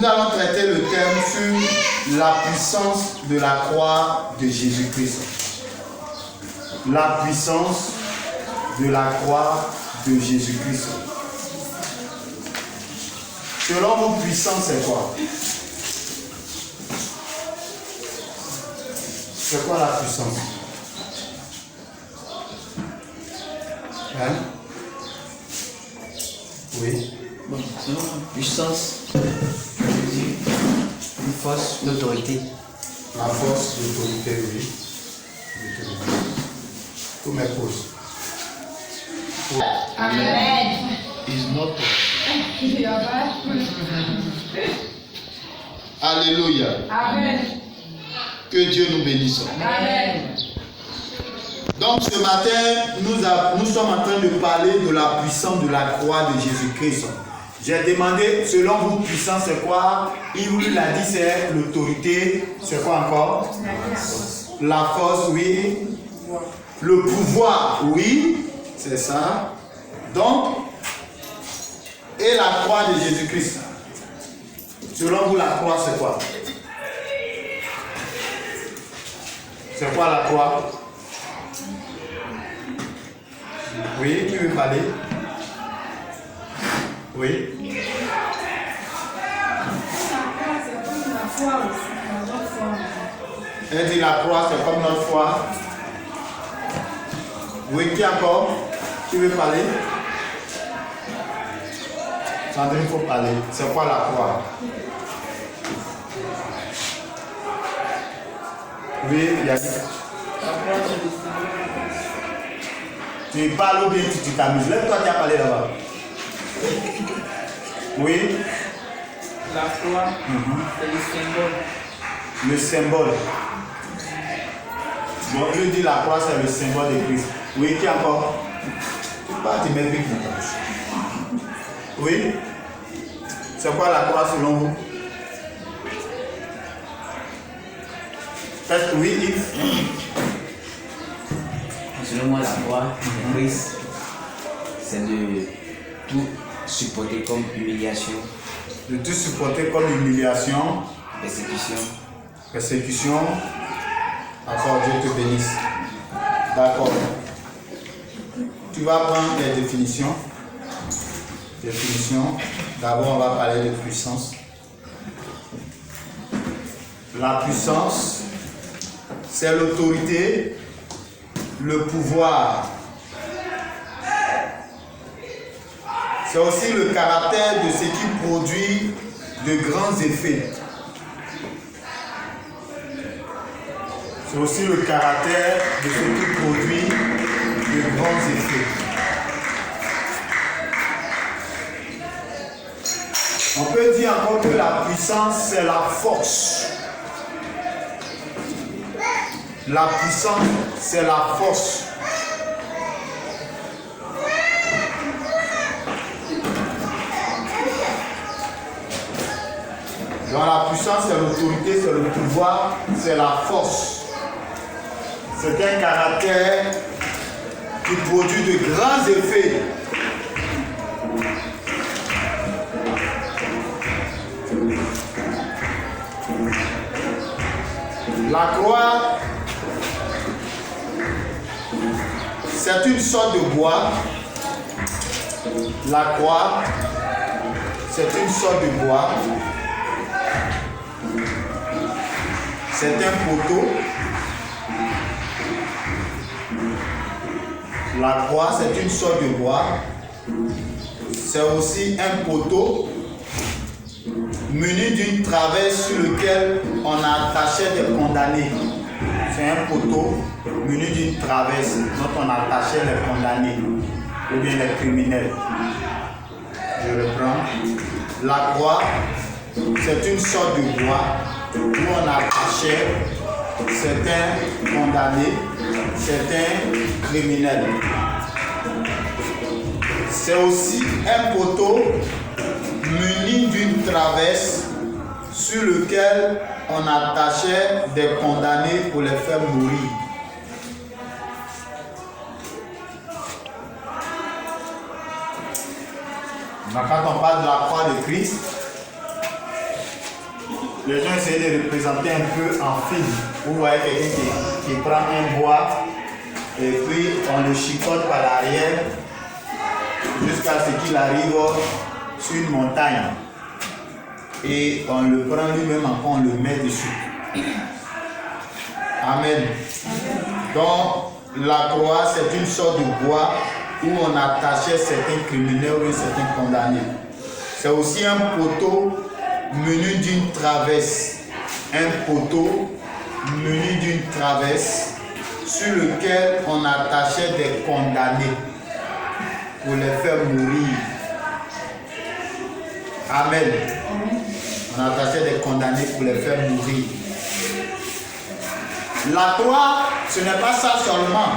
nous allons traiter le thème sur la puissance de la croix de Jésus-Christ. La puissance de la croix de Jésus-Christ. Selon vous, puissance, c'est quoi? C'est quoi la puissance? Hein? Oui. Bon, selon puissance, une force, l'autorité. La force, l'autorité, oui. Tous mes pauses. Amen. Is not Alléluia. Amen. Que Dieu nous bénisse. Amen. Donc ce matin, nous sommes en train de parler de la puissance de la croix de Jésus-Christ. J'ai demandé, selon vous, puissance c'est quoi? Il vous l'a dit, c'est l'autorité. C'est quoi encore? La force, oui. Le pouvoir, oui. C'est ça. Donc, et la croix de Jésus-Christ. Selon vous, la croix c'est quoi? C'est quoi la croix? Oui, qui veut parler? Oui. Elle dit la croix, c'est comme notre foi. Oui, qui encore? Qui veut parler? Sandrine, il faut parler. C'est quoi la croix? Oui, il y a dit. Tu parles ou bien tu t'amuses? Lève-toi, tu as parlé là-bas. Oui. La croix, c'est le symbole. Le symbole. Bon, je dis la croix, c'est le symbole de Christ. Oui, qui encore? Tu parles, tu mets vite. Oui. C'est quoi la croix selon vous? Peut-être oui, Yves. Selon moi, la croix de Christ, c'est de tout supporter comme humiliation, De tout supporter comme humiliation, persécution. persécution. Encore Dieu te bénisse. D'accord. Tu vas prendre les définitions. Définition. D'abord, on va parler de puissance. La puissance, c'est l'autorité, le pouvoir. C'est aussi le caractère de ce qui produit de grands effets. C'est aussi le caractère de ce qui produit de grands effets. On peut dire encore que la puissance, c'est la force. La puissance, c'est la force. Donc la puissance, c'est l'autorité, c'est le pouvoir, c'est la force. C'est un caractère qui produit de grands effets. La croix, c'est une sorte de bois. La croix, c'est une sorte de bois. C'est un poteau. La croix, c'est une sorte de bois. C'est aussi un poteau muni d'une traverse sur lequel on attachait des condamnés. C'est un poteau muni d'une traverse dont on attachait les condamnés ou bien les criminels. Je reprends. La croix, c'est une sorte de bois où on attachait certains condamnés, certains criminels. C'est aussi un poteau muni d'une traverse sur lequel on attachait des condamnés pour les faire mourir. Donc, quand on parle de la croix de Christ, les gens essaient de représenter un peu en film. Vous voyez quelqu'un qui prend un bois et puis on le chicote par l'arrière jusqu'à ce qu'il arrive sur une montagne. Et on le prend lui-même encore, on le met dessus. Amen. Donc, la croix, c'est une sorte de bois où on attachait certains criminels ou certains condamnés. C'est aussi un poteau muni d'une traverse. Un poteau muni d'une traverse sur lequel on attachait des condamnés pour les faire mourir. Amen. On attachait des condamnés pour les faire mourir. La croix, ce n'est pas ça seulement.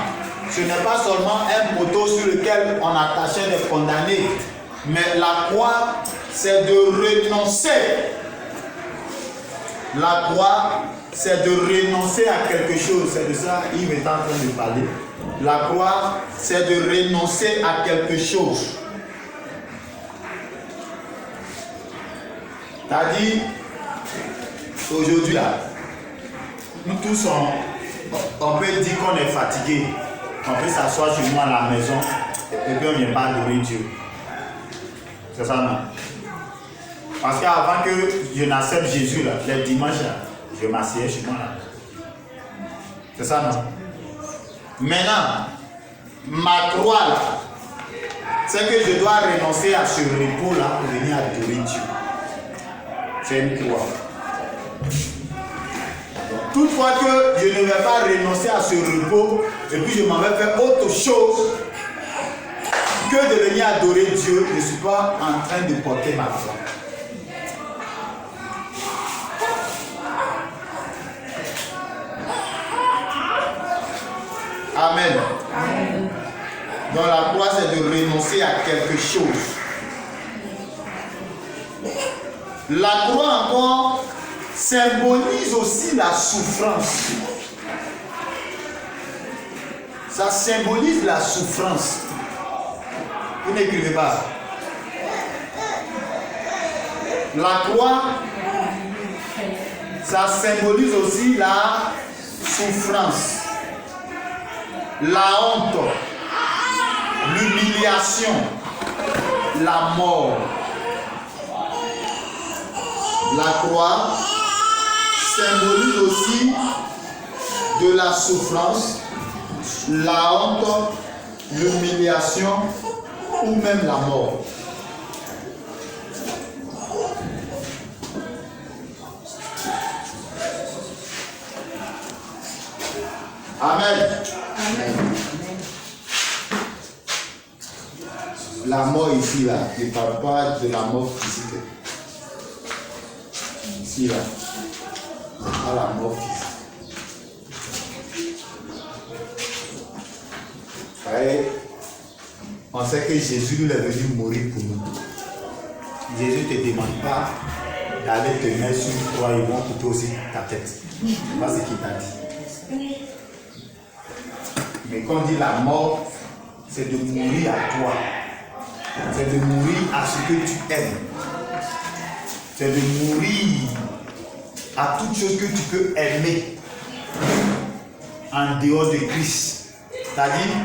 Ce n'est pas seulement un poteau sur lequel on attachait des condamnés. Mais la croix, c'est de renoncer. La croix, c'est de renoncer à quelque chose. C'est de ça qu'il est en train de parler. La croix, c'est de renoncer à quelque chose. C'est-à-dire, aujourd'hui là, nous tous, on peut dire qu'on est fatigué. On peut s'asseoir chez nous à la maison et puis on ne vient pas adorer Dieu. C'est ça, non? Parce qu'avant que je n'accepte Jésus, là, les dimanches, là, je m'assieds chez moi. Là. C'est ça, non? Maintenant, ma croix, là, c'est que je dois renoncer à ce repos-là pour venir adorer Dieu. C'est une croix. Toutefois que je ne vais pas renoncer à ce repos et puis je m'en vais faire autre chose que de venir adorer Dieu, je ne suis pas en train de porter ma croix. Amen. Amen. Donc la croix, c'est de renoncer à quelque chose. La croix encore symbolise aussi la souffrance. Ça symbolise la souffrance. Vous n'écrivez pas. La croix, ça symbolise aussi la souffrance, la honte, l'humiliation, la mort. La croix symbolise aussi de la souffrance, la honte, l'humiliation ou même la mort. Amen. Amen. La mort ici, là, ne parle pas de la mort physique. Ici, là, pas la mort physique. Et on sait que Jésus est venu mourir pour nous. Jésus ne te demande pas d'aller te mettre sur une croix et vont couper aussi ta tête. C'est pas ce qu'il t'a dit. Mais quand on dit la mort, c'est de mourir à toi. C'est de mourir à ce que tu aimes. C'est de mourir à toute chose que tu peux aimer en dehors de Christ. C'est-à-dire,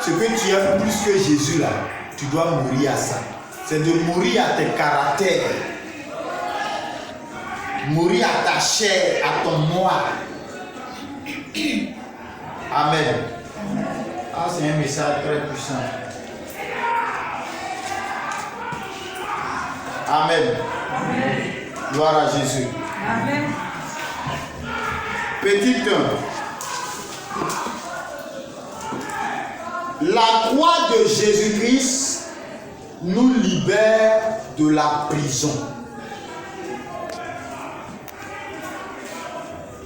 ce que tu aimes plus que Jésus là, tu dois mourir à ça. C'est de mourir à tes caractères. Mourir à ta chair, à ton moi. Amen. Ah, c'est un message très puissant. Amen. Amen. Gloire à Jésus. Amen. Petit 1. La croix de Jésus-Christ nous libère de la prison.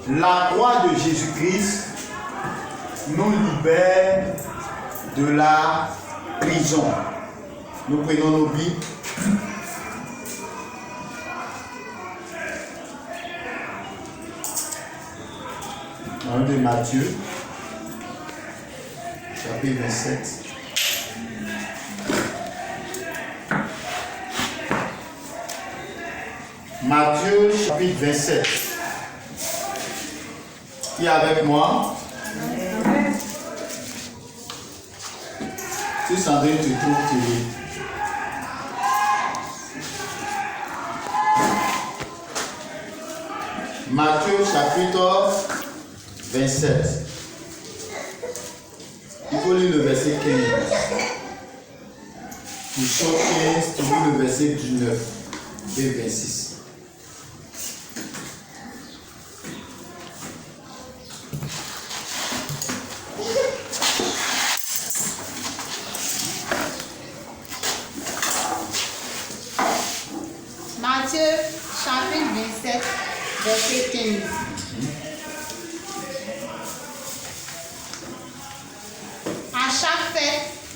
La croix de Jésus-Christ nous libère de la prison. Nous prenons nos Bibles. Dans de Matthieu, chapitre 27. Matthieu chapitre 27. Qui est avec moi? Si Sandrine te trouve, tu lis. Matthieu chapitre 27. Il faut lire le verset 15. Pour chaque 15, tu lis le verset 19 et 26. Matthieu chapitre 27, verset 15.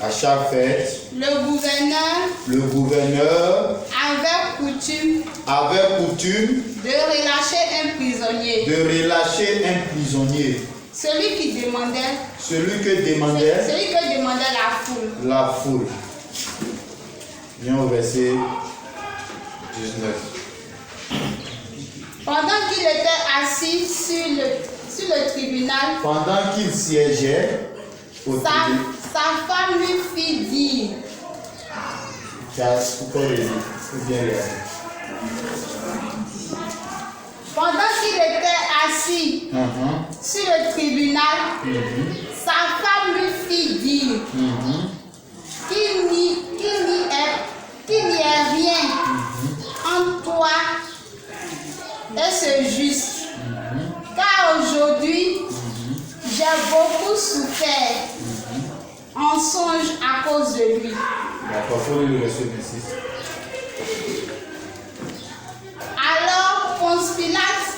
À chaque fête, le gouverneur avait coutume de relâcher un prisonnier. Celui que demandait la foule. Viens au verset 19. Pendant qu'il était assis sur le tribunal, pendant qu'il siégeait au tribunal, sa femme lui fit dire. Pendant qu'il était assis sur le tribunal, sa femme lui fit dire qu'il n'y ait rien entre toi et ce juste. Car aujourd'hui, j'ai beaucoup souffert en songe à cause de lui. D'accord, faut lire le verset 26. Alors Ponce Pilate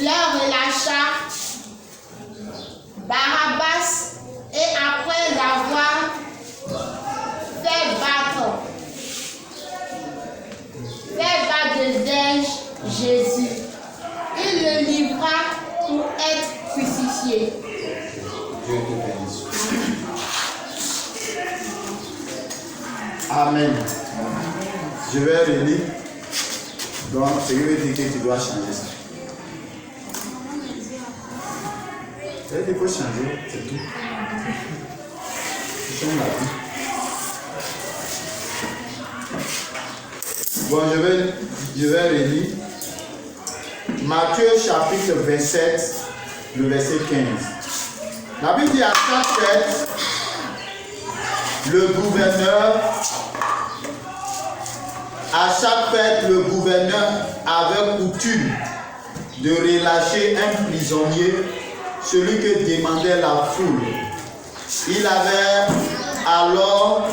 leur relâcha Barabbas et après l'avoir fait battre de verge Jésus, il le livra pour être crucifié. Dieu te bénisse. Amen. Je vais relire. Donc, c'est veut dire que tu dois changer ça. Il faut changer, c'est tout. Tu changes la vie. Bon, je vais relire. Matthieu chapitre 27, le verset 15. La Bible dit à chaque fête, le gouverneur avait coutume de relâcher un prisonnier, celui que demandait la foule. Il avait alors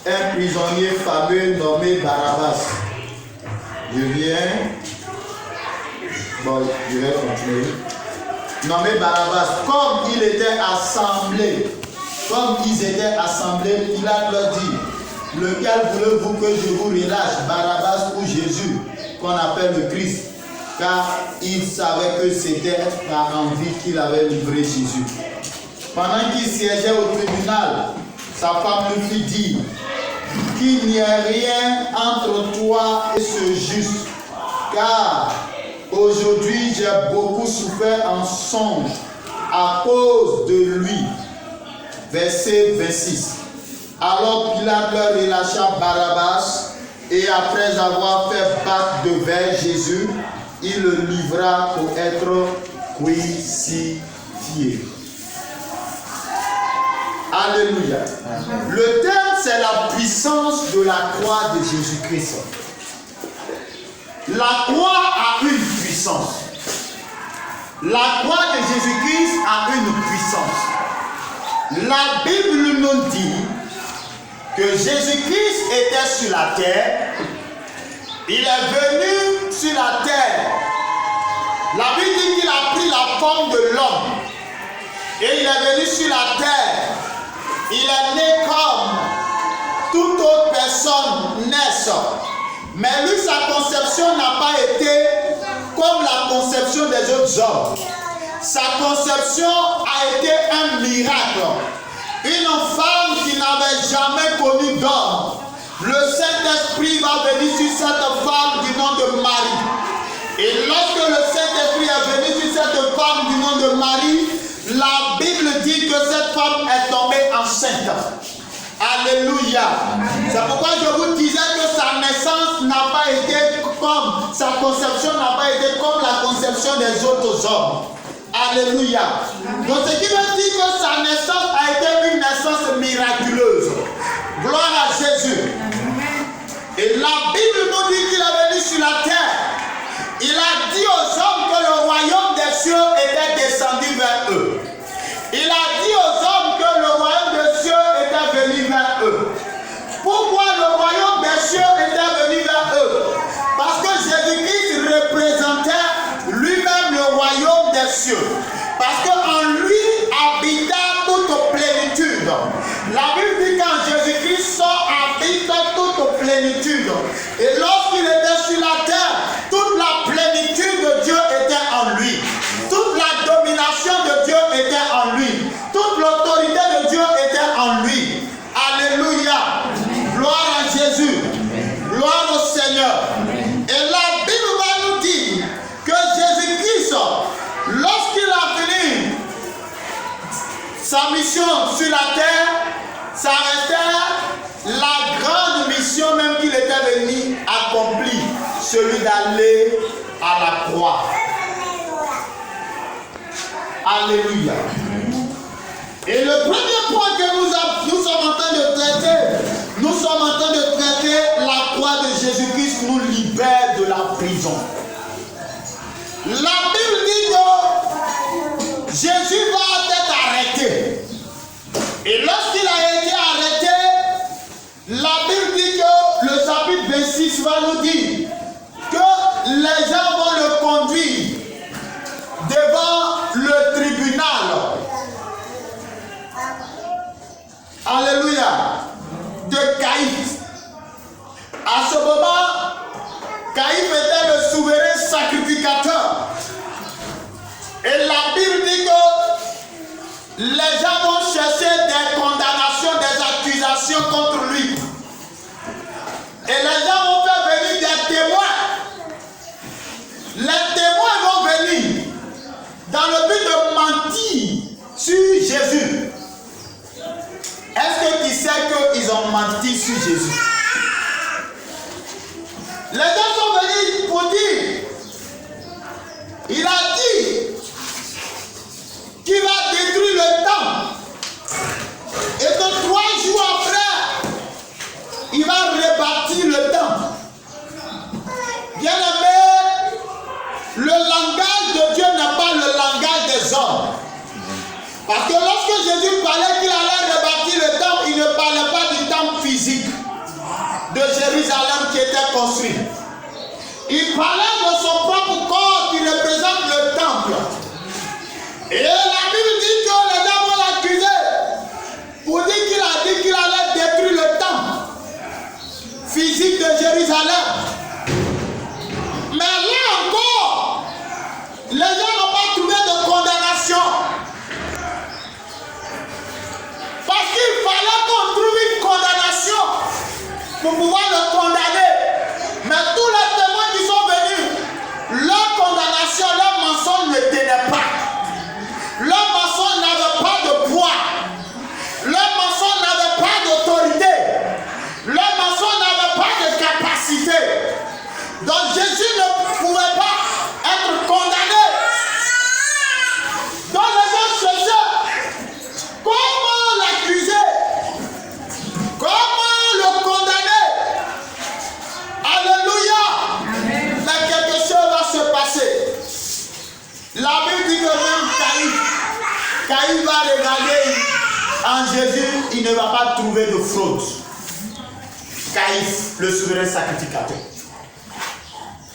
un prisonnier fameux nommé Barabbas. Je vais continuer. Nommé Barabbas, comme ils étaient assemblés, Pilate leur dit, lequel voulez-vous que je vous relâche, Barabbas ou Jésus, qu'on appelle le Christ? Car il savait que c'était par envie qu'il avait livré Jésus. Pendant qu'il siégeait au tribunal, sa femme lui fit dire qu'il n'y ait rien entre toi et ce juste, car aujourd'hui j'ai beaucoup souffert en songe à cause de lui. Verset 26. Alors Pilate leur relâcha Barabbas, et après avoir fait battre de verre Jésus, il le livra pour être crucifié. Alléluia. Le thème, c'est la puissance de la croix de Jésus-Christ. La croix a une puissance. La croix de Jésus-Christ a une puissance. La Bible nous dit que Jésus-Christ était sur la terre. Il est venu sur la terre. La Bible dit qu'il a pris la forme de l'homme. Et il est venu sur la terre. Il est né comme toute autre personne naisse. Mais lui, sa conception n'a pas été comme la conception des autres hommes. Sa conception a été un miracle. Une femme qui n'avait jamais connu d'homme. Le Saint-Esprit Saint-Esprit va venir sur cette femme du nom de Marie. Et lorsque le Saint-Esprit est venu sur cette femme du nom de Marie, la Bible dit que cette femme est tombée enceinte. Alléluia. C'est pourquoi je vous disais que sa naissance n'a pas été comme, sa conception n'a pas été comme la conception des autres hommes. Alléluia. Donc ce qui veut dire que sa naissance a été une naissance miraculeuse. Gloire à Jésus. Et la Bible nous dit qu'il est venu sur la terre. Il a dit aux hommes que le royaume des cieux était descendu vers eux. Il a dit aux hommes que le royaume des cieux était venu vers eux. Pourquoi le royaume des cieux était venu vers eux? Parce que Jésus-Christ représentait lui-même le royaume des cieux. Parce qu'en lui habita toute plénitude. La Bible dit qu'en Jésus-Christ habite toute plénitude. Et lorsqu'il était sur la terre, toute la plénitude de Dieu était en lui. Toute la domination de Dieu était en lui. Toute l'autorité de Dieu était en lui. Alléluia. Gloire à Jésus. Gloire au Seigneur. Et la Bible va nous dire que Jésus-Christ, lorsqu'il a fini sa mission sur la terre, ça restait la grande mission même qu'il était venu accomplir, celui d'aller à la croix. Alléluia. Et le premier point que nous sommes en train de traiter, nous sommes en train de traiter la croix de Jésus-Christ nous libère de la prison. La Bible dit que Jésus va être arrêté. Et lorsqu'il a été arrêté, la Bible dit que le chapitre 26 va nous dire que les gens vont le conduire devant le tribunal. Alléluia. De Caïphe. À ce moment, Caïphe était le souverain sacrificateur. Et la Bible dit que les gens vont chercher des condamnations, des accusations contre lui. Et les gens vont faire venir des témoins. Les témoins vont venir dans le but de mentir sur Jésus. Est-ce que tu sais qu'ils ont menti sur Jésus? Les gens sont venus pour dire, il a dit qu'il va détruire le temple et que 3 jours après, il va rebâtir le temple. Bien aimé, le langage de Dieu n'est pas le langage des hommes. Parce que lorsque Jésus parlait qu'il allait rebâtir le temple, il ne parlait pas du temple physique de Jérusalem qui était construit. Il parlait de son propre corps qui représente le temple. Et la Bible dit que les gens vont l'accuser pour dire qu'il a dit qu'il allait détruire le temple physique de Jérusalem. Mais là encore, les gens n'ont pas trouvé de condamnation. Parce qu'il fallait qu'on trouve une condamnation pour pouvoir le condamner. Mais tous les témoins qui sont venus, leur condamnation, leur mensonge ne tenait pas. Leur mensonge n'avait pas de poids. Leur mensonge n'avait pas d'autorité. Leur mensonge n'avait pas de capacité. Donc Jésus ne pouvait pas être condamné. Donc les gens cherchaient comment l'accuser, comment le condamner. Alléluia. Amen. Mais quelque chose va se passer. La Bible dit que même Caïphe va regarder en Jésus, il ne va pas trouver de fraude. Caïphe, le souverain sacrificateur,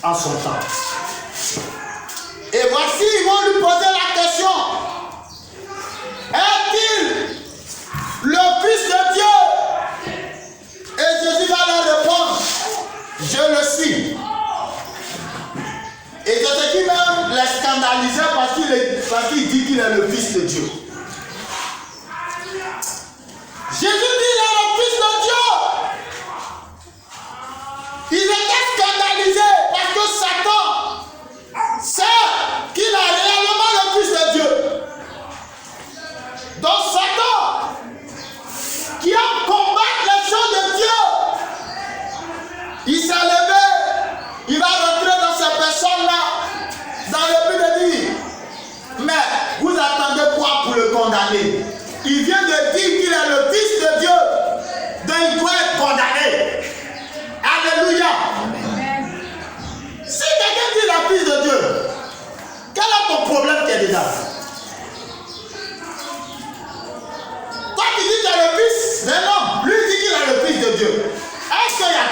en son temps. Et voici, ils vont lui poser la question. Est-il le Fils de Dieu? Et Jésus va leur répondre, je le suis. Et c'est ce qui même les scandalisait parce qu'il dit qu'il est le Fils de Dieu. Jésus dit, il est le Fils de Dieu.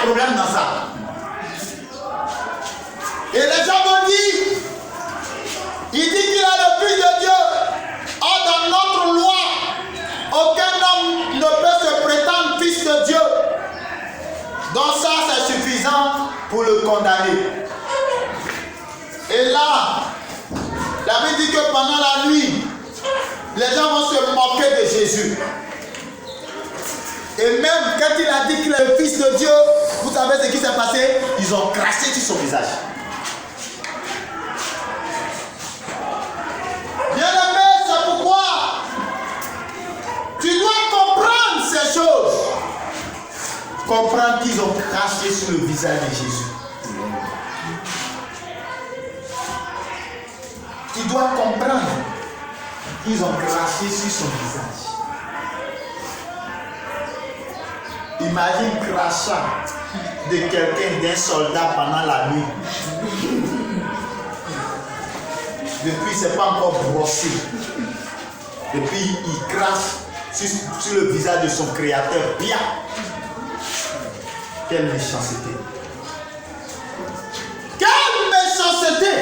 a problème dans ça. Et les gens vont dire, il dit qu'il est le Fils de Dieu. Or, dans notre loi, aucun homme ne peut se prétendre Fils de Dieu. Donc ça, c'est suffisant pour le condamner. Et là, la Bible dit que pendant la nuit, les gens vont se moquer de Jésus. Et même quand il a dit qu'il est le Fils de Dieu, vous savez ce qui s'est passé? Ils ont craché sur son visage. Bien-aimé, c'est pourquoi tu dois comprendre ces choses. Comprendre qu'ils ont craché sur le visage de Jésus. Tu dois comprendre qu'ils ont craché sur son visage. Imagine crachat de quelqu'un, d'un soldat pendant la nuit. Depuis, c'est pas encore brossé. Et puis, il crache sur le visage de son créateur. Bien. Quelle méchanceté. Quelle méchanceté.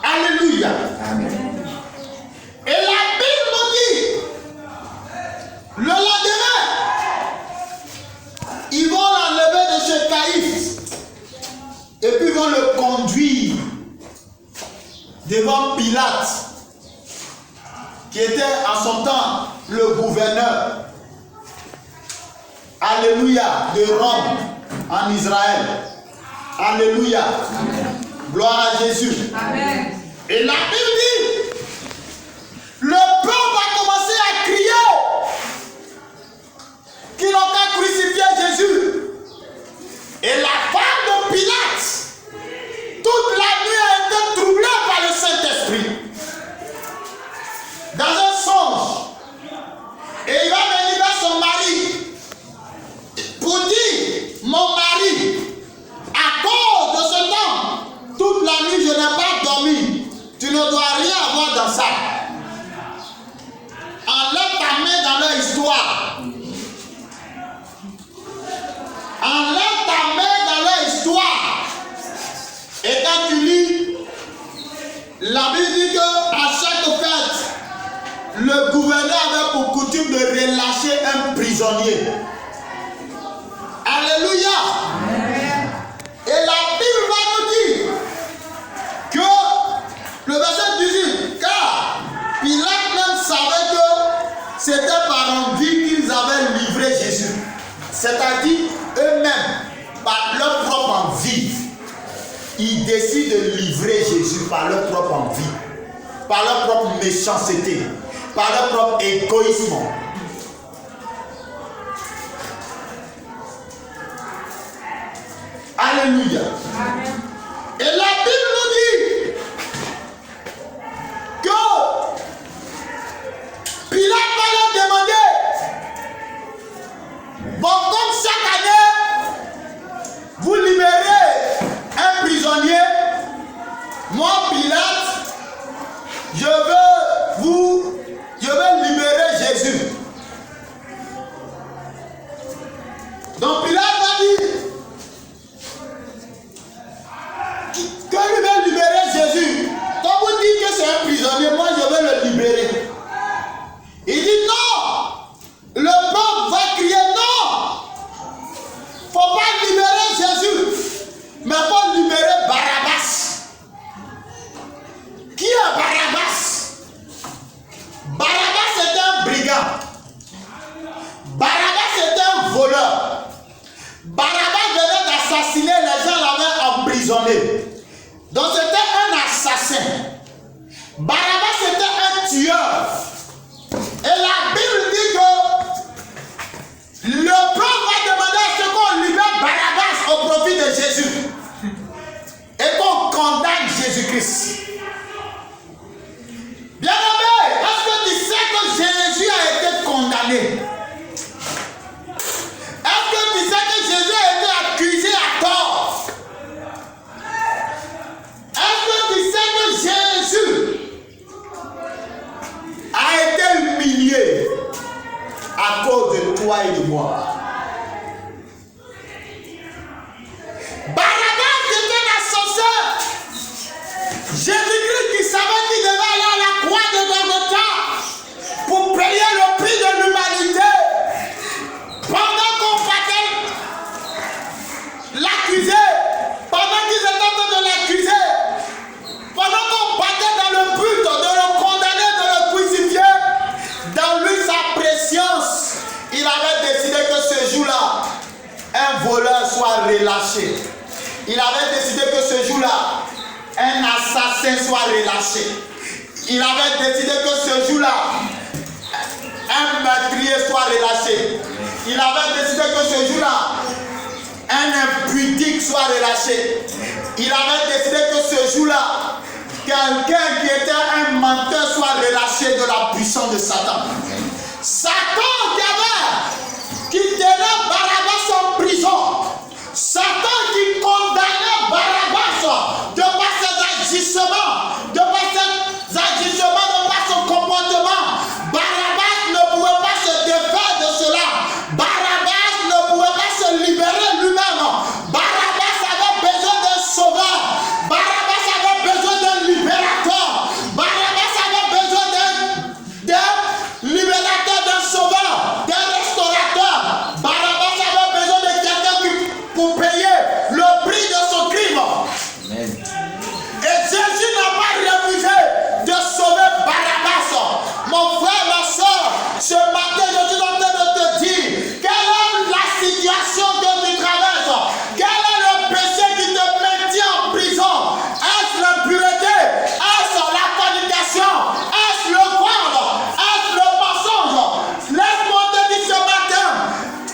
Alléluia. Amen. Et la Bible nous dit, le lendemain, ils vont l'enlever de chez Caïphe. Et puis ils vont le conduire devant Pilate, qui était en son temps le gouverneur. Alléluia, de Rome en Israël. Alléluia. Amen. Gloire à Jésus. Amen. Et la Bible dit, le peuple va commencer à crier qu'ils n'ont qu'à crucifier Jésus. Et la femme de Pilate, toute la nuit a été troublée par le Saint-Esprit. Dans un songe. Et il va venir vers son mari pour dire, mon mari, à cause de ce temps, toute la nuit je n'ai pas dormi. Tu ne dois rien avoir dans ça. Enlève ta main dans leur histoire. Enlève ta main dans leur histoire. Et quand tu lis, la Bible dit qu'à chaque fête, le gouverneur avait pour coutume de relâcher un prisonnier. Alléluia. Amen. Et la Bible va nous dire que le verset 18, car Pilate même savait que c'était par envie qu'ils avaient livré Jésus. C'est-à-dire eux-mêmes, par leur propre envie, ils décident de livrer Jésus par leur propre envie, par leur propre méchanceté, par leur propre égoïsme. Alléluia. Amen. Et la Bible nous dit que Pilate va leur demander, bon, comme chaque année, vous libérez un prisonnier, moi Pilate, je veux libérer Jésus. Donc Pilate va dire, que lui veut libérer Jésus. Quand vous dites que c'est un prisonnier, moi je veux le libérer. Il dit non. Le peuple va crier non. Faut pas libérer Jésus, mais faut libérer Barabbas. Qui est Barabbas? Barabbas c'était un brigand. Barabbas était un voleur. Barabbas venait d'assassiner les gens, l'avaient emprisonné. Donc c'était un assassin. Barabbas était un tueur. Et la Bible dit que le peuple va demander à ce qu'on libère Barabbas au profit de Jésus. Et qu'on condamne Jésus-Christ. Bien-aimé, est-ce que tu sais que Jésus a été condamné? Est-ce que tu sais que Jésus a été accusé à tort? Est-ce que tu sais que Jésus a été humilié à cause de toi et de moi? décidé que ce jour-là, un voleur soit relâché. Il avait décidé que ce jour-là, un assassin soit relâché. Il avait décidé que ce jour-là, un meurtrier soit relâché. Il avait décidé que ce jour-là, un impudique soit relâché. Il avait décidé que ce jour-là, quelqu'un qui était un menteur soit relâché de la puissance de Satan. Satan qui tenait Barabbas en prison. Satan qui condamnait Barabbas de par ses agissements, de par son comportement. Barabbas ne pouvait pas se défaire de cela. Barabbas ne pouvait pas se libérer lui-même. Barabbas avait besoin d'un sauveur. Barabbas avait besoin d'un libérateur. Barabbas avait besoin d'un libérateur, d'un sauveur, d'un restaurateur. Barabbas avait besoin de quelqu'un pour payer le prix de son crime. Amen. Et Jésus n'a pas refusé de sauver Barabbas. Mon frère, ma soeur, ce matin, je suis en train de te dire, quelle est la situation que tu traverses? Quel est le péché qui te maintient en prison? Est-ce l'impureté? Est-ce la fornication? Est-ce le vol? Est-ce le mensonge? Laisse-moi te dire ce matin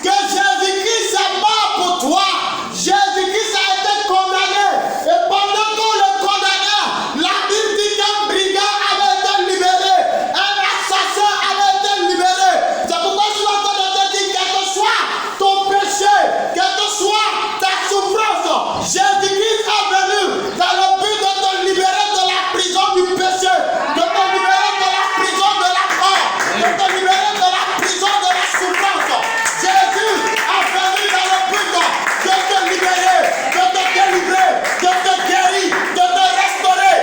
que Jésus-Christ est mort pour toi. Jésus-Christ a été condamné. Et pendant qu'on le condamnait, la Bible dit qu'un brigand avait été libéré. Un assassin avait été libéré. C'est pourquoi je suis en train de te dire, quel que soit ton péché, quelle que soit ta souffrance, Jésus-Christ est venu dans le but de te libérer de la prison du péché, de te libérer de la prison de la mort, de te libérer de la prison de la souffrance. Jésus est venu dans le but de te libérer, de te délivrer, de te guérir, de te restaurer.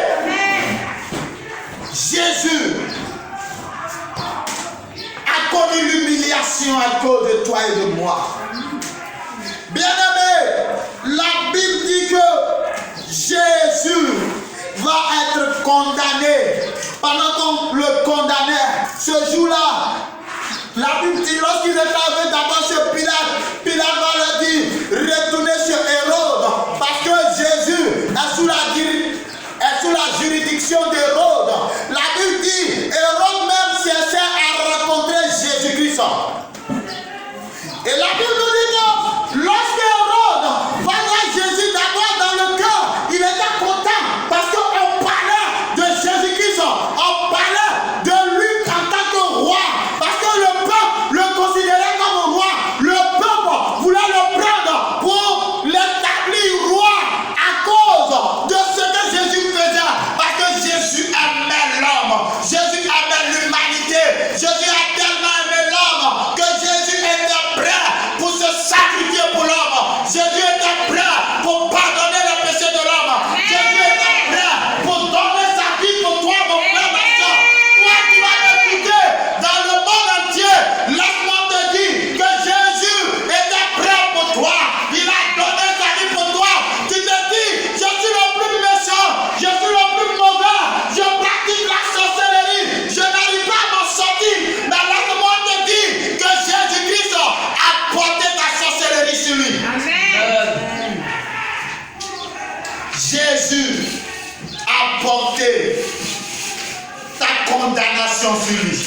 Jésus a connu l'humiliation à cause de toi et de moi. Bien-aimé, la Bible dit que Jésus va être condamné. Pendant qu'on le condamnait, ce jour-là, la Bible dit, lorsqu'il est arrivé d'abord chez Pilate, Pilate va leur dire, retournez chez Hérode, parce que Jésus est sous la juridiction d'Hérode. La Bible dit, Hérode même cherchait à rencontrer Jésus-Christ. Et la Bible nous dit que lorsque Hérode va voir Jésus d'abord dans le cœur, il était content parce qu'on parlait de Jésus-Christ, on parlait de lui en tant que roi, parce que le peuple le considérait comme roi. Le peuple voulait le prendre pour l'établir roi à cause de ce que Jésus faisait, parce que Jésus aimait l'homme, Jésus aimait l'humanité, Jésus a tellement aimé l'homme que Jésus était prêt pour se sacrifier pour l'homme. Jésus était prêt pour pardonner le péché de l'homme. Jésus était prêt pour donner sa vie pour toi, mon frère, ma soeur. Toi qui vas m'écouter dans le monde entier, laisse-moi te dire que Jésus était prêt pour toi. Il a donné sa vie pour toi. Tu te dis, je suis le plus méchant, je suis le plus mauvais, je pratique la sorcellerie, je n'arrive pas à m'en sortir. Mais laisse-moi te dire que Jésus-Christ a porté ta sorcellerie sur lui. Jésus a porté ta condamnation sur lui.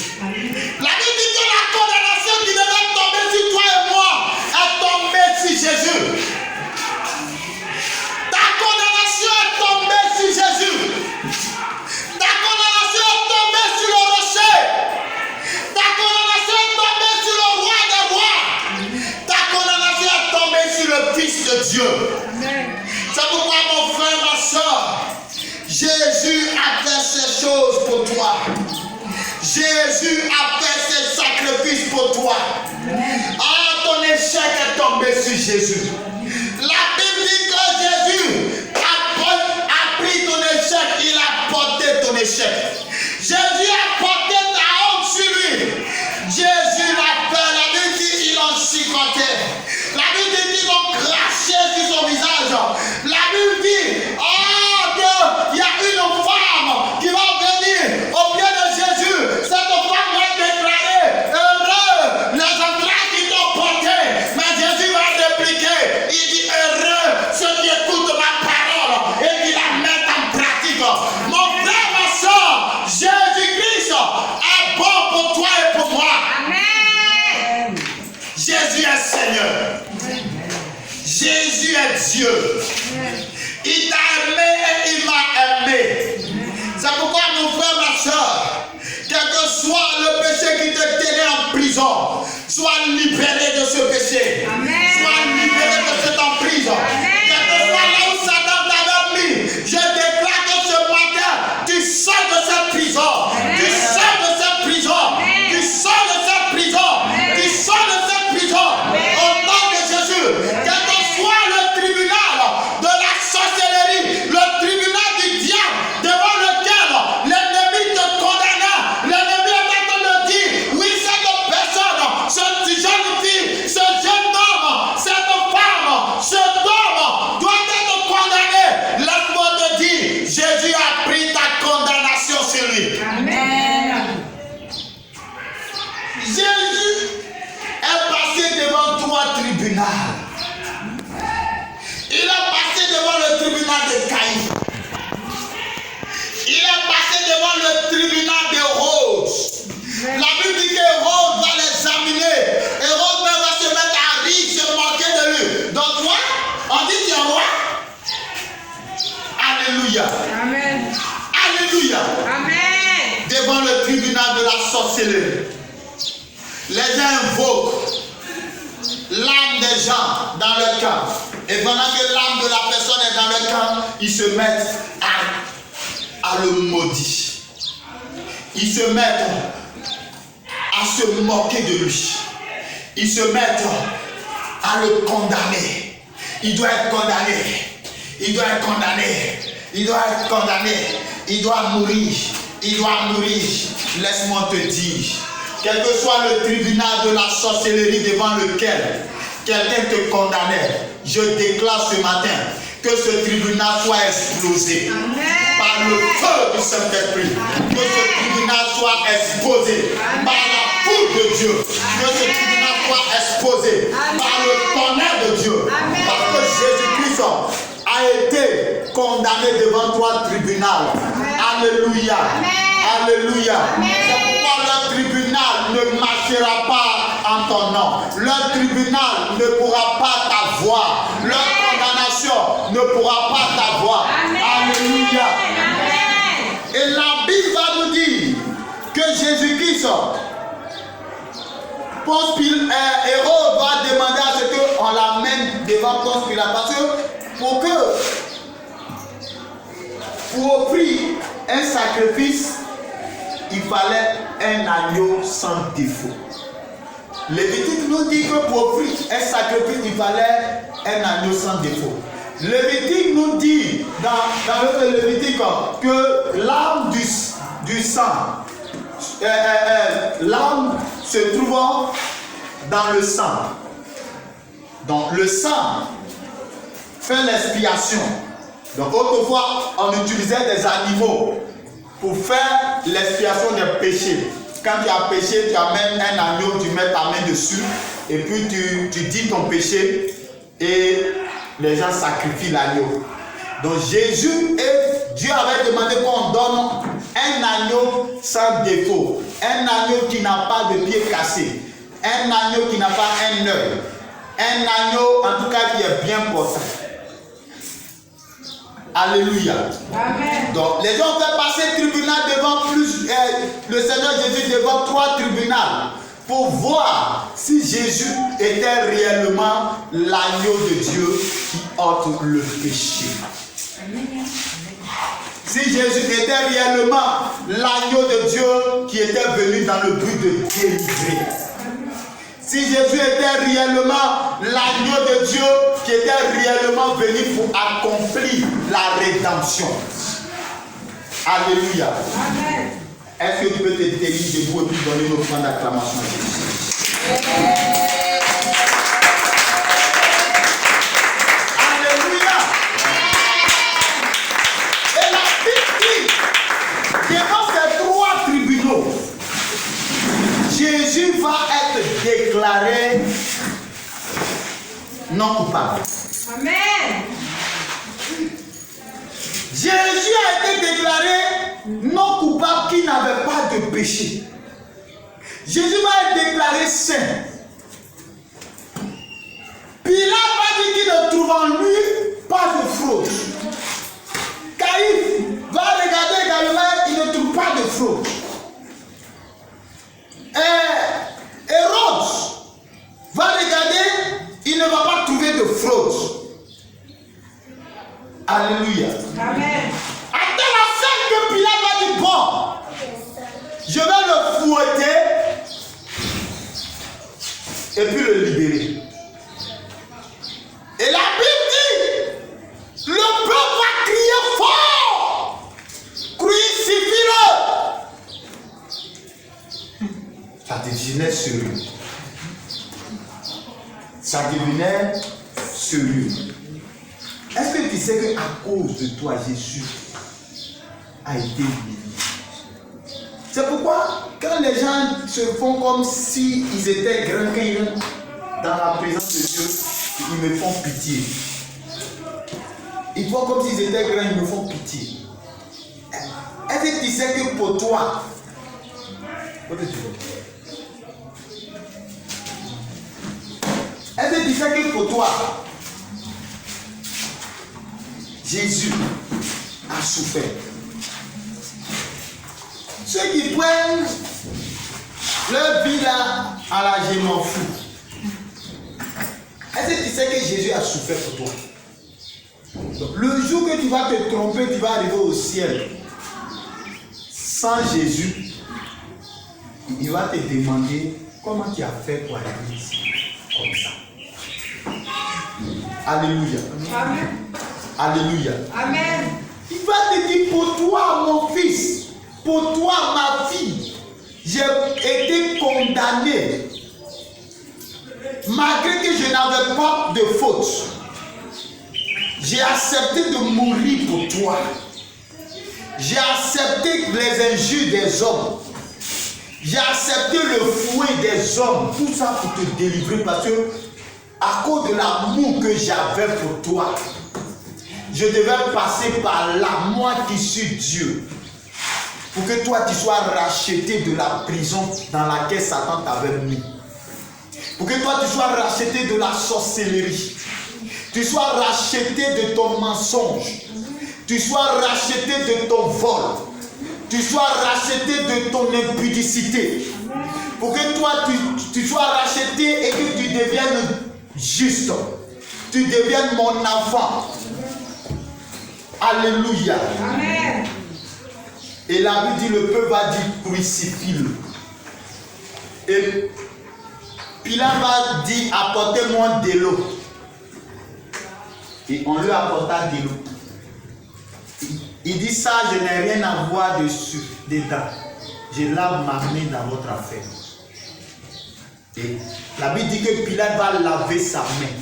La Bible dit que la condamnation qui devait tomber sur toi et moi est tombée sur Jésus. Ta condamnation est tombée sur Jésus. Ta condamnation est tombée sur le rocher. Ta condamnation est tombée sur le roi des rois. Ta condamnation est tombée sur le Fils de Dieu. C'est pourquoi, mon frère, ma soeur, Jésus a fait ces choses pour toi. Jésus a fait ces sacrifices pour toi. Ah, ton échec est tombé sur Jésus. La Bible dit que Jésus a pris ton échec, il a porté ton échec. Jésus a porté ta honte sur lui. Jésus l'a fait, la Bible dit qu'il en chicotait. La Bible dit qu'ils ont craché sur son visage. La Bible dit, qu'il y a une femme qui va venir au pied de Jésus. Cette femme va déclarer, heureux les entrailles qui t'ont porté. est Seigneur. Jésus est Dieu. Il t'a aimé et il m'a aimé. C'est pourquoi mon frère, ma soeur, quel que soit le péché qui te tenait en prison, sois libéré de ce péché. Amen. Sois libéré de cette emprise. Quel que soit là où Satan t'avait mis, je déclare que ce matin, tu sors de cette prison. Tu sors de cette prison. Tu sors de cette prison. Tu sors de cette prison. Au nom de Jésus, quel que soit le tribunal de la sorcellerie, le tribunal du diable devant lequel l'ennemi te condamna, l'ennemi est en train de dire, oui, cette personne, ce jeune fille, ce jeune homme, cette femme, cet homme doit être condamné. Laisse-moi te dire, Jésus a pris ta condamnation sur lui. Amen. Jésus est passé devant trois tribunaux. Il est passé devant le tribunal de Caïn. Il est passé devant le tribunal d'Hérode. La Bible dit qu'Hérode va l'examiner. Hérode va se mettre à rire, se moquer de lui. Donc toi, on dit tu es roi. Alléluia. Amen. Alléluia. Amen. Devant le tribunal de la sorcellerie. Les gens invoquent l'âme des gens dans leur cœur. Et pendant que l'âme de la personne est dans leur cœur, ils se mettent à le maudire. Ils se mettent à se moquer de lui. Ils se mettent à le condamner. Il doit être condamné. Il doit être condamné. Il doit être condamné. Il doit mourir. Il doit mourir. Laisse-moi te dire, quel que soit le tribunal de la sorcellerie devant lequel quelqu'un te condamnait, je déclare ce matin que ce tribunal soit explosé. Amen. Par le feu du Saint-Esprit. Que ce tribunal soit exposé par la foudre de Dieu. Que ce tribunal soit exposé par le tonnerre de Dieu. Parce que Jésus-Christ a été condamné devant trois tribunaux. Alléluia. Alléluia. C'est pourquoi le tribunal ne marchera pas en ton nom. Le tribunal ne pourra pas t'avoir. Leur condamnation ne pourra pas t'avoir. Alléluia. Et la Bible va nous dire que Jésus-Christ, Hérode va demander à ce qu'on l'amène devant Ponce Pilate. Parce que pour offrir un sacrifice, il fallait un agneau sans défaut. Lévitique nous dit que pour offrir un sacrifice, il fallait un agneau sans défaut. Lévitique nous dit dans le Lévitique que l'âme du sang, l'âme se trouvant dans le sang. Donc le sang fait l'expiation. Donc autrefois, on utilisait des animaux pour faire l'expiation des péchés. Quand tu as péché, tu amènes un agneau, tu mets ta main dessus, et puis tu dis ton péché, et les gens sacrifient l'agneau. Donc Jésus et Dieu avaient demandé qu'on donne un agneau sans défaut, un agneau qui n'a pas de pied cassé, un agneau qui n'a pas un œil, un agneau en tout cas qui est bien porté. Alléluia. Amen. Donc les gens ont fait passer le tribunal devant le Seigneur Jésus devant trois tribunaux pour voir si Jésus était réellement l'agneau de Dieu qui ôte le péché. Amen. Si Jésus était réellement l'agneau de Dieu qui était venu dans le but de délivrer. Si Jésus était réellement l'agneau de Dieu qui était réellement venu pour accomplir la rédemption. Alléluia. Amen. Est-ce que tu peux te tenir debout et puis donner nos points d'acclamation à Jésus? Alléluia. Et la Bible dit, devant ces trois tribunaux, Jésus va être déclaré non coupable. Amen. Jésus a été déclaré non coupable qui n'avait pas de péché. Jésus va être déclaré saint. fraude. Alléluia. Amen. À telle affaire que Pilate va dire, bon, je vais le fouetter et puis le libérer. Et la Bible dit, le peuple va crier fort, crucifie-le. Ça devenait sérieux. Ça devenait sérieux. Est-ce que tu sais qu'à cause de toi, Jésus a été libéré? C'est pourquoi, quand les gens se font comme s'ils étaient grands, quand ils viennent dans la présence de Dieu, ils me font pitié. Ils font comme s'ils étaient grands, ils me font pitié. Est-ce que tu sais que pour toi, est-ce que tu sais que pour toi, Jésus a souffert? Ceux qui prennent leur vie là à la je m'en fous. Est-ce que tu sais que Jésus a souffert pour toi? Donc, le jour que tu vas te tromper, tu vas arriver au ciel. Sans Jésus, il va te demander comment tu as fait pour arriver ici. Comme ça. Alléluia. Amen. Alléluia. Amen. Il va te dire, pour toi, mon fils, pour toi, ma fille, j'ai été condamné. Malgré que je n'avais pas de faute, j'ai accepté de mourir pour toi. J'ai accepté les injures des hommes. J'ai accepté le fouet des hommes. Tout ça pour te délivrer parce que, à cause de l'amour que j'avais pour toi, je devais passer par là, moi qui suis Dieu, pour que toi tu sois racheté de la prison dans laquelle Satan t'avait mis. Pour que toi tu sois racheté de la sorcellerie. Tu sois racheté de ton mensonge. Tu sois racheté de ton vol. Tu sois racheté de ton impudicité. Pour que toi tu sois racheté et que tu deviennes juste. Tu deviennes mon enfant. Alléluia. Amen. Et la Bible dit, le peuple va dire, crucifie-le. Et Pilate va dire, apportez-moi de l'eau. Et on lui apporta de l'eau. Il dit, ça, je n'ai rien à voir dessus, dedans. Je lave ma main dans votre affaire. Et la Bible dit que Pilate va laver sa main.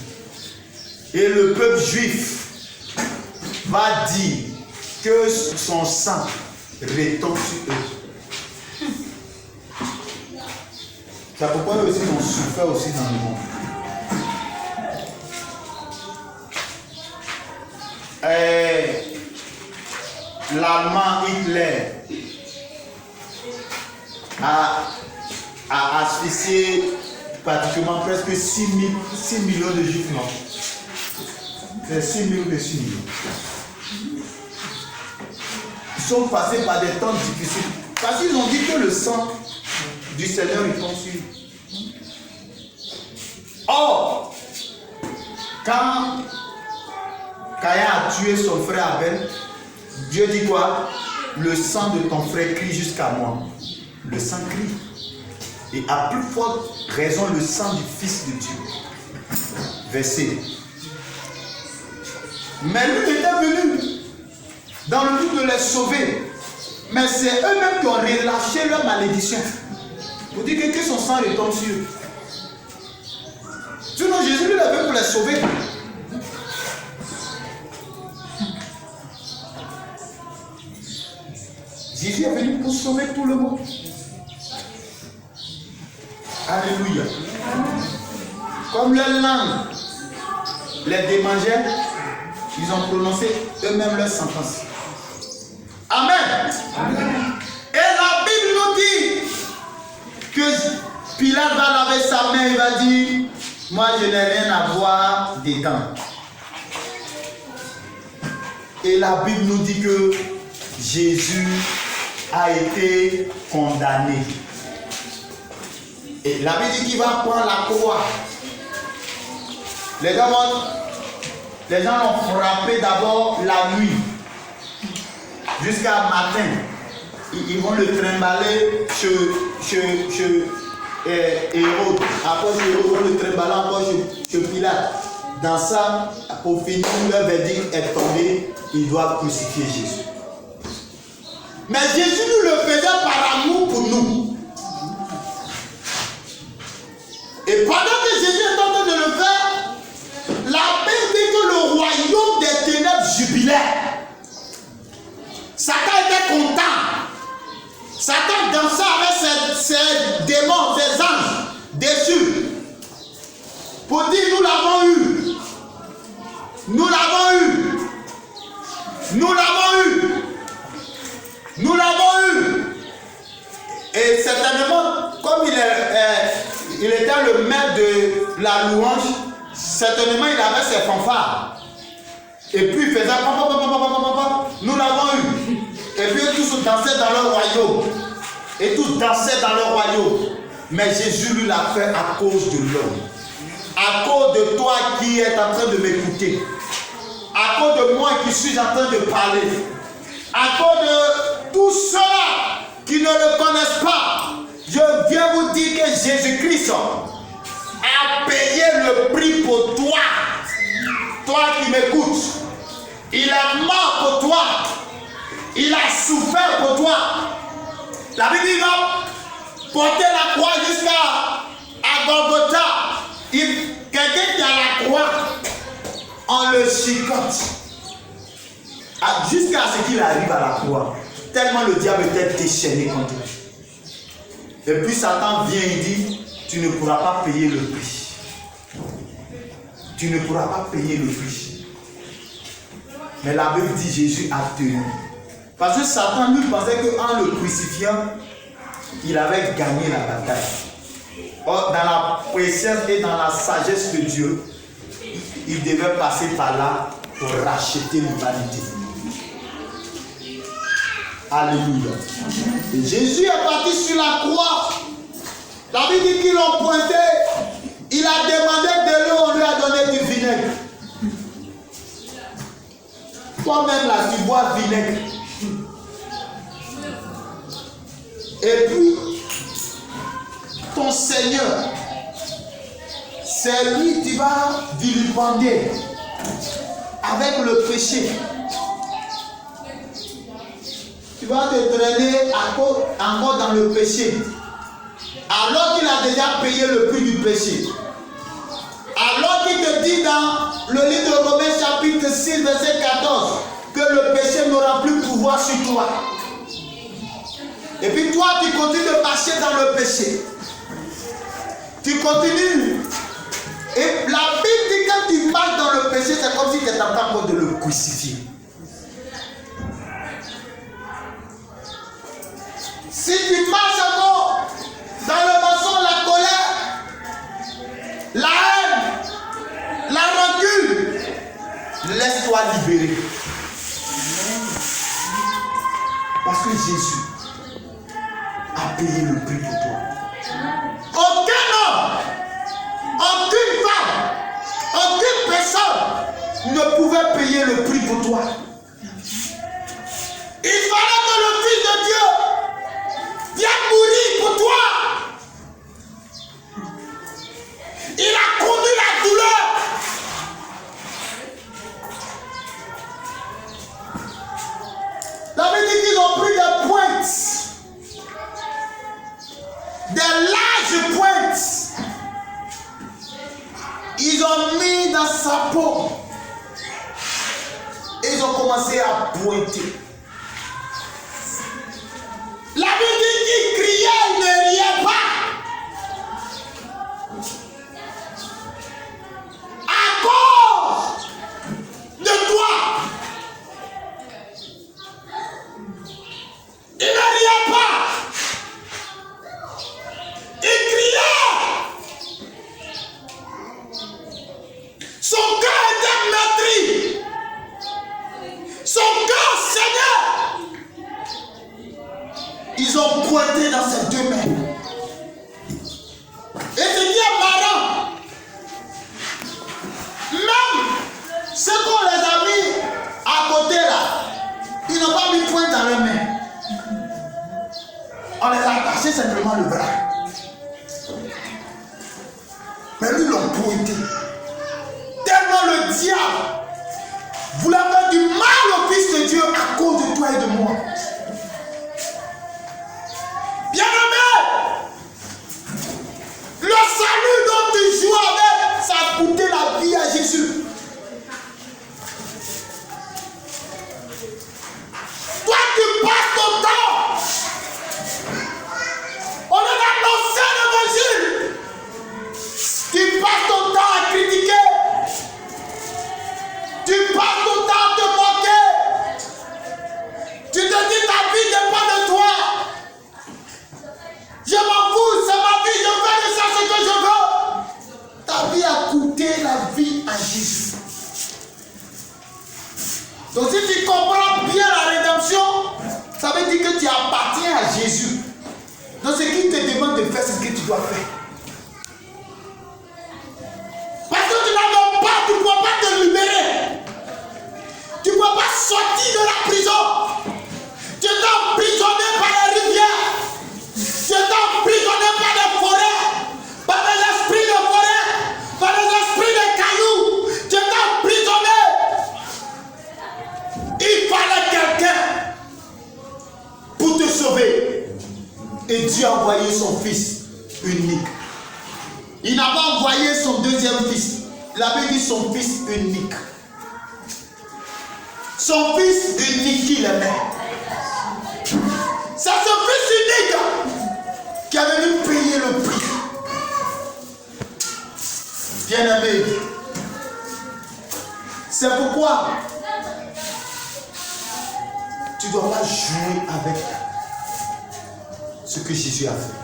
Et le peuple juif va dire que son sang retombe sur eux. C'est pourquoi eux aussi ont souffert aussi dans le monde. L'Allemand Hitler a asphyxié pratiquement presque 6 millions de juifs morts. C'est 6 millions de 6 millions. Ils sont passés par des temps difficiles. Parce qu'ils ont dit que le sang du Seigneur est conçu. Or, quand Caïn a tué son frère Abel, Dieu dit quoi? Le sang de ton frère crie jusqu'à moi. Le sang crie. Et à plus forte raison, le sang du Fils de Dieu. Verset. Mais lui était venu dans le but de les sauver. Mais c'est eux-mêmes qui ont relâché leur malédiction. Pour dire que son sang retombe sur eux. Sinon Jésus lui l'avait pour les sauver. Jésus est venu pour sauver tout le monde. Alléluia. Comme leur langue les démangeait, ils ont prononcé eux-mêmes leur sentence. Amen. Amen. Et la Bible nous dit que Pilate va laver sa main, il va dire, moi je n'ai rien à voir dedans. Et la Bible nous dit que Jésus a été condamné. Et la Bible dit qu'il va prendre la croix. Les gens vont Les gens l'ont frappé d'abord la nuit, jusqu'à matin. Ils vont le trimballer chez Hérode. Après chez Hérode, ils vont le trimballer encore chez Pilate. Dans ça, au final, leur verdict est tombé. Ils doivent crucifier Jésus. Mais Jésus nous le faisait par amour pour nous. Et pendant que Jésus est en train de le faire, la Bible dit que le royaume des ténèbres jubilait. Satan était content. Satan dansait avec ses démons, ses anges déçus. Pour dire nous l'avons eu. Nous l'avons eu. Nous l'avons eu. Nous l'avons eu. Et certainement, comme il était le maître de la louange, certainement il avait ses fanfares. Et puis il faisait nous l'avons eu. Et puis tous dansaient dans leur royaume. Et tous dansaient dans leur royaume. Mais Jésus lui l'a fait à cause de l'homme. À cause de toi qui es en train de m'écouter. À cause de moi qui suis en train de parler. À cause de tous ceux-là qui ne le connaissent pas. Je viens vous dire que Jésus-Christ a payé le prix pour toi. Toi qui m'écoutes. Il est mort pour toi. Il a souffert pour toi. La Bible dit va porter la croix jusqu'à Golgotha. Quelqu'un qui a la croix, on le chicote. Jusqu'à ce qu'il arrive à la croix. Tellement le diable était déchaîné contre lui. Et puis Satan vient et dit, tu ne pourras pas payer le prix. Tu ne pourras pas payer le prix. Mais la Bible dit Jésus a tenu. Parce que Satan lui pensait qu'en le crucifiant, il avait gagné la bataille. Or, dans la présence et dans la sagesse de Dieu, il devait passer par là pour racheter l'humanité. Alléluia. Et Jésus est parti sur la croix. La Bible dit qu'ils l'ont pointé. Il a demandé de l'eau, on lui a donné du vinaigre. Toi-même là, tu bois vinaigre. Et puis, ton Seigneur, c'est lui qui va vilipender avec le péché. Tu vas te traîner encore dans le péché. Alors qu'il a déjà payé le prix du péché. Alors qu'il te dit dans le livre de Romains chapitre 6 verset 14 que le péché n'aura plus pouvoir sur toi. Et puis toi tu continues de marcher dans le péché. Tu continues. Et la Bible dit que quand tu marches dans le péché, c'est comme si tu étais en train de le crucifier. Si tu marches encore dans le mensonge, la colère, la haine, la rancune, laisse-toi libérer. Parce que Jésus a payé le prix pour toi. Aucun homme, aucune femme, aucune personne ne pouvait payer le prix pour toi. Il fallait que le Fils de Dieu vienne mourir pour toi. Il a connu la douleur. La Bible dit qu'ils ont pris des pointes, des larges pointes. Ils ont mis dans sa peau. Et ils ont commencé à pointer. La Bible dit qu'il criait, il ne riait pas. À cause de toi. Il ne riait pas. Il criait. Son cœur était meurtri. Son cœur saignait. Ils ont pointé dans ses deux mains. Et c'est bien marrant. Même ce dans leurs mains. On les attachait simplement le bras. Mais lui, l'ont pointé. Tellement le diable voulait faire du mal au Fils de Dieu à cause de toi et de moi. Bien-aimé, le salut dont tu joues avec, ça a coûté la vie à Jésus. Toi, tu passes ton temps. On est d'annoncer l'évangile. Tu passes ton temps à critiquer. Tu passes ton temps à te moquer. Tu te dis ta vie dépend de toi. Je m'en fous, c'est ma vie, je fais de ça ce que je veux. Ta vie a coûté la vie à Jésus. Donc si tu comprends bien la rédemption, ça veut dire que tu appartiens à Jésus. Donc ce qu'il te demande de faire, c'est ce que tu dois faire. Parce que tu n'avais pas, tu ne peux pas te libérer. Tu ne peux pas sortir de la prison. Tu es emprisonné par les rivières. Tu es emprisonné par les forêts. Par les esprits de forêt. Par les esprits de cailloux. Tu es emprisonné. Il fallait quelqu'un pour te sauver. Et Dieu a envoyé son fils unique. Il n'a pas envoyé son deuxième fils. Il avait dit son fils unique. Son fils unique qu'il aimait. C'est ce fils unique qui a venu payer le prix. Bien-aimé, c'est pourquoi tu ne dois pas jouer avec ce que Jésus a fait.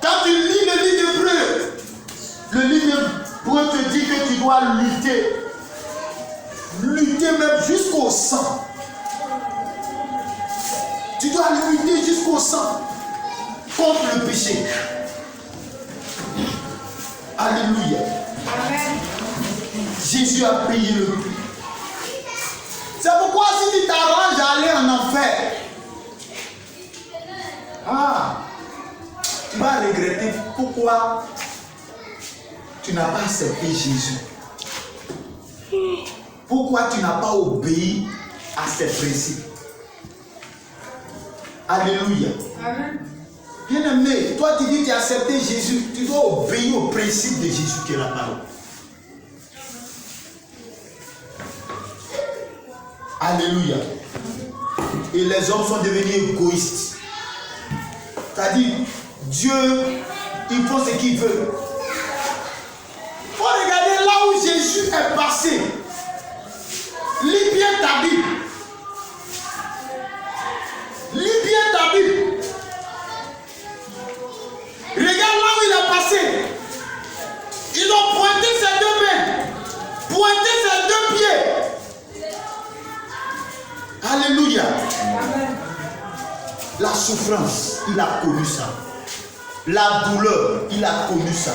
Quand tu lis le livre d'Hébreux, le livre d'Hébreux te dit que tu dois lutter. Lutter même jusqu'au sang. Tu dois lutter jusqu'au sang contre le péché. Alléluia. Amen. Jésus a payé le prix. C'est pourquoi si tu t'arranges à aller en enfer, tu vas regretter pourquoi tu n'as pas accepté Jésus. Pourquoi tu n'as pas obéi à ses principes. Alléluia. Amen. Bien-aimé, toi tu dis que tu as accepté Jésus, tu dois obéir au principe de Jésus qui est la parole. Alléluia. Et les hommes sont devenus égoïstes. C'est-à-dire, Dieu, il faut ce qu'il veut. Il faut regarder là où Jésus est passé. Lis bien ta Bible. Lis bien ta Bible. Regarde là où il est passé. Ils ont pointé ses deux mains, pointé ses deux pieds. Alléluia. Amen. La souffrance, il a connu ça. La douleur, il a connu ça.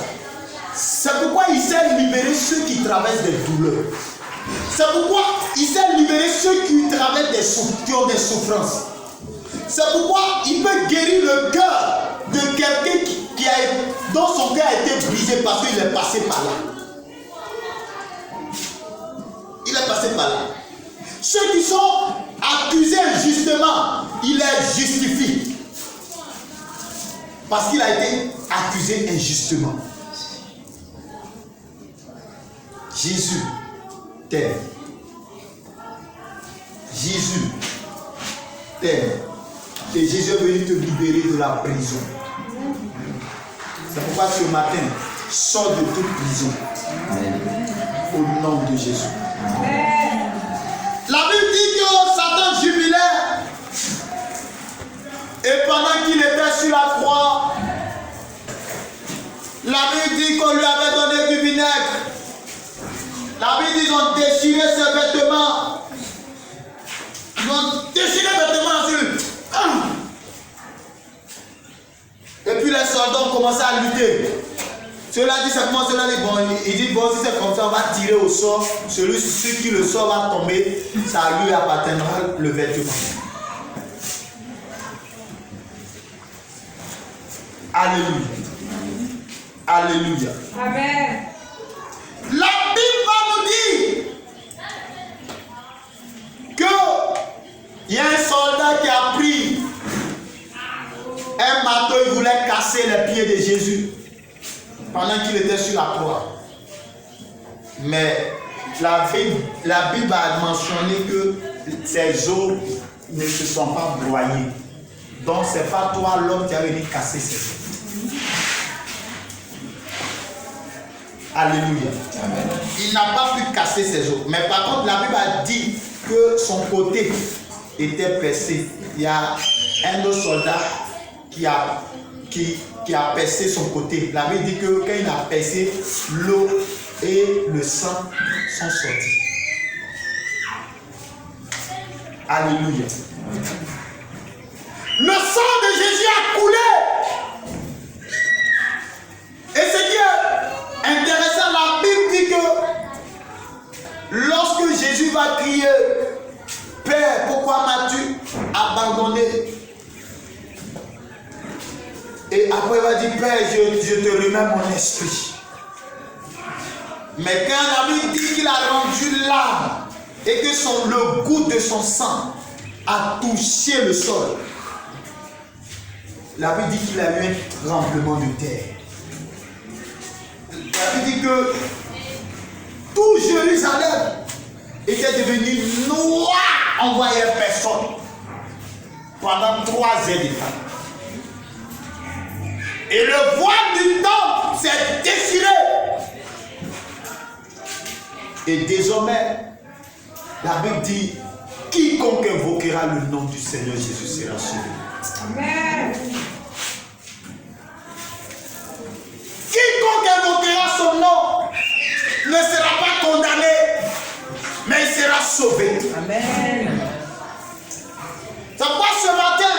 C'est pourquoi il s'est libéré ceux qui traversent des douleurs. C'est pourquoi il s'est libéré ceux qui traversent qui ont des souffrances. C'est pourquoi il peut guérir le cœur de quelqu'un dont son cœur a été brisé parce qu'il est passé par là. Il est passé par là. Ceux qui sont accusés injustement, il les justifie. Parce qu'il a été accusé injustement. Jésus t'aime. Jésus t'aime. Et Jésus est venu te libérer de la prison. C'est pourquoi ce matin, sors de toute prison. Au nom de Jésus. La Bible dit que Satan jubilait. Et pendant qu'il était sur la croix, la Bible dit qu'on lui avait donné du vinaigre. La Bible dit qu'ils ont déchiré ses vêtements. Ils ont déchiré les vêtements sur lui. Et puis les soldats ont commencé à lutter. Cela dit simplement, cela dit, bon, il dit, bon, si c'est comme ça, on va tirer au sort. Celui qui le sort va tomber, ça lui appartiendra le vêtement. Alléluia. Alléluia. Amen. La Bible va nous dire qu'il y a un soldat qui a pris un marteau, il voulait casser les pieds de Jésus pendant qu'il était sur la croix. Mais la Bible a mentionné que ses os ne se sont pas broyés. Donc ce n'est pas toi l'homme qui a venu casser ses os. Alléluia. Amen. Il n'a pas pu casser ses os. Mais par contre, la Bible a dit que son côté était percé. Il y a un autre soldat qui a percé son côté. La Bible dit que quand il a percé, l'eau et le sang sont sortis. Alléluia. Le sang de Jésus a coulé. Et ce qui est intéressant, la Bible dit que lorsque Jésus va crier, Père, pourquoi m'as-tu abandonné? Et après il va dire, Père, je te remets mon esprit. Mais quand la Bible dit qu'il a rendu l'âme et que le goût de son sang a touché le sol, la Bible dit qu'il a eu un tremblement de terre. La Bible dit que tout Jérusalem était devenu noir, on ne voyait personne pendant 3 heures de temps. Et le voile du temple s'est déchiré. Et désormais, la Bible dit, quiconque invoquera le nom du Seigneur Jésus sera sauvé. Amen. Quiconque invoquera son nom ne sera pas condamné, mais il sera sauvé. Amen. C'est pourquoi ce matin,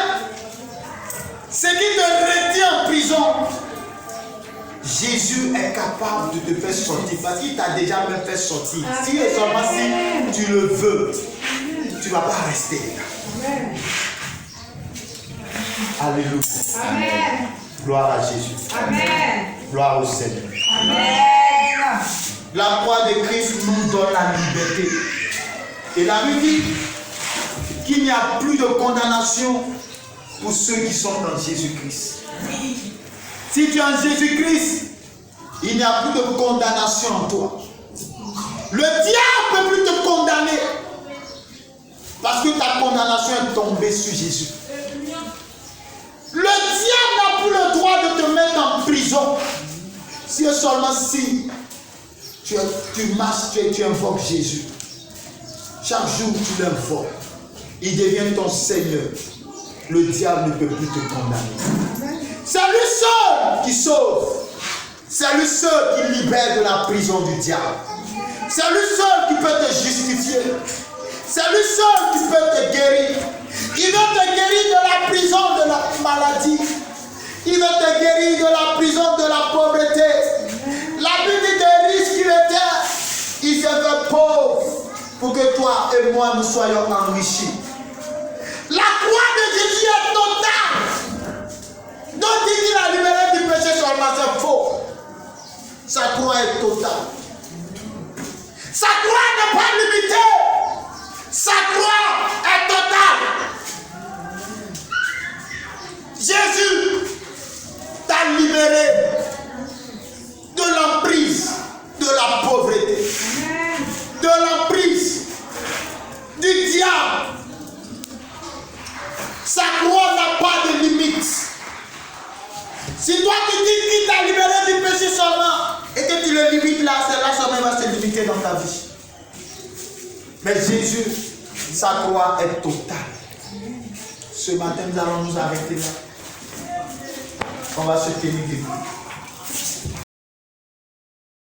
ce qui te retient en prison, Jésus est capable de te faire sortir parce qu'il t'a déjà même fait sortir. Amen. Si et seulement si tu le veux, tu ne vas pas rester là. Amen. Alléluia. Amen. Gloire à Jésus. Amen. Gloire au Seigneur. Amen. La croix de Christ nous donne la liberté. Et la Bible dit qu'il n'y a plus de condamnation pour ceux qui sont en Jésus-Christ. Si tu es en Jésus-Christ, il n'y a plus de condamnation en toi. Le diable ne peut plus te condamner parce que ta condamnation est tombée sur Jésus. Le diable n'a plus le droit de te mettre en prison si et seulement si tu marches, tu invoques Jésus. Chaque jour tu l'invoques, il devient ton Seigneur. Le diable ne peut plus te condamner. C'est lui seul qui sauve. C'est lui seul qui libère de la prison du diable. C'est lui seul qui peut te justifier. C'est lui seul qui peut te guérir. Il veut te guérir de la prison de la maladie. Il veut te guérir de la prison de la pauvreté. La Bible dit des riches qu'il était, il s'est fait pauvre pour que toi et moi nous soyons enrichis. La croix de Jésus est totale. Donc dit qu'il a libéré du péché seulement, c'est faux. Sa croix est totale. Sa croix n'est pas limitée. Sa croix est totale. Jésus t'a libéré de l'emprise de la pauvreté, de l'emprise du diable. Sa croix n'a pas de limite. Si toi tu dis qu'il t'a libéré du péché seulement et que tu le limites là, c'est là seulement va se limiter dans ta vie. Mais Jésus, sa croix est totale. Ce matin, nous allons nous arrêter là. On va se tenir debout.